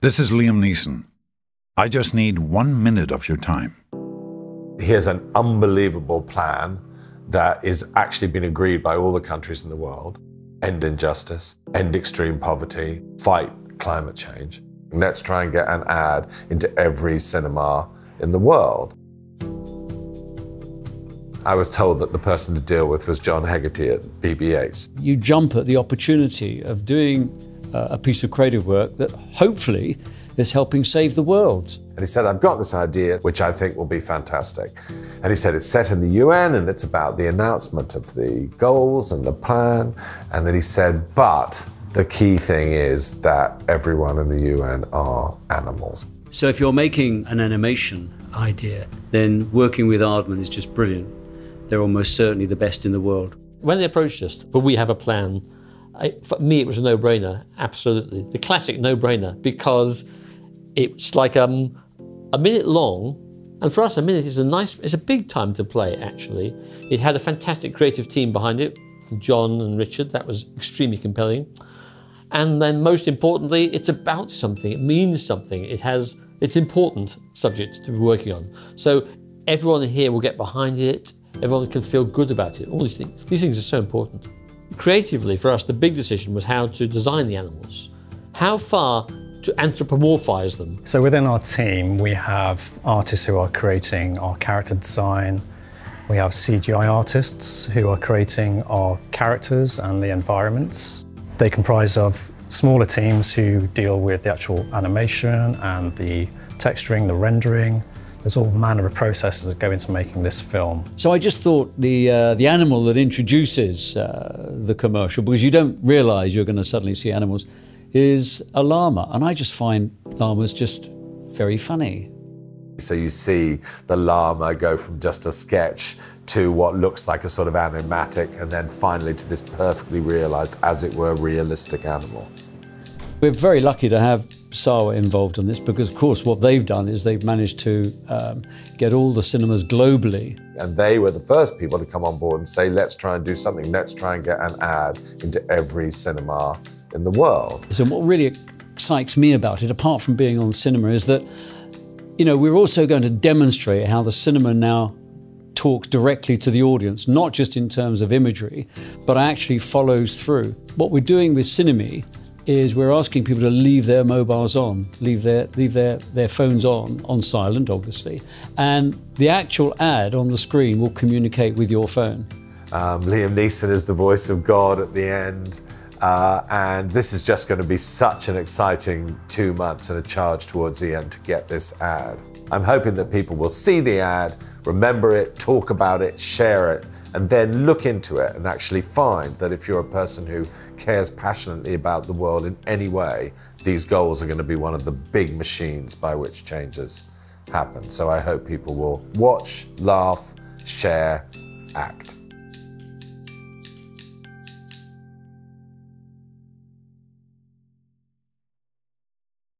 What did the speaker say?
This is Liam Neeson. I just need 1 minute of your time. Here's an unbelievable plan that is actually been agreed by all the countries in the world. End injustice, end extreme poverty, fight climate change. Let's try and get an ad into every cinema in the world. I was told that the person to deal with was John Hegarty at BBH. You jump at the opportunity of doing a piece of creative work that hopefully is helping save the world. And he said, I've got this idea, which I think will be fantastic. And he said, it's set in the UN and it's about the announcement of the goals and the plan. And then he said, but the key thing is that everyone in the UN are animals. So if you're making an animation idea, then working with Aardman is just brilliant. They're almost certainly the best in the world. When they approached us, but we have a plan, for me it was a no-brainer, absolutely. The classic no-brainer, because it's like a minute long, and for us a minute is it's a big time to play actually. It had a fantastic creative team behind it, John and Richard, that was extremely compelling. And then most importantly, it's about something, it means something, it's important subject to be working on. So everyone in here will get behind it, everyone can feel good about it, all these things. These things are so important. Creatively, for us, the big decision was how to design the animals. How far to anthropomorphize them. So within our team, we have artists who are creating our character design. We have CGI artists who are creating our characters and the environments. They comprise of smaller teams who deal with the actual animation and the texturing, the rendering. There's all manner of processes that go into making this film. So I just thought the animal that introduces the commercial, because you don't realise you're going to suddenly see animals, is a llama. And I just find llamas just very funny. So you see the llama go from just a sketch to what looks like a sort of animatic, and then finally to this perfectly realised, as it were, realistic animal. We're very lucky to have Sawa involved in this because, of course, what they've done is they've managed to get all the cinemas globally. And they were the first people to come on board and say, let's try and do something. Let's try and get an ad into every cinema in the world. So what really excites me about it, apart from being on cinema, is that, you know, we're also going to demonstrate how the cinema now talks directly to the audience, not just in terms of imagery, but actually follows through. What we're doing with Cineme is we're asking people to leave their mobiles on, leave their phones on silent, obviously, and the actual ad on the screen will communicate with your phone. Liam Neeson is the voice of God at the end, and this is just going to be such an exciting 2 months and a charge towards the end to get this ad. I'm hoping that people will see the ad, remember it, talk about it, share it, and then look into it and actually find that if you're a person who cares passionately about the world in any way, these goals are going to be one of the big machines by which changes happen. So I hope people will watch, laugh, share, act.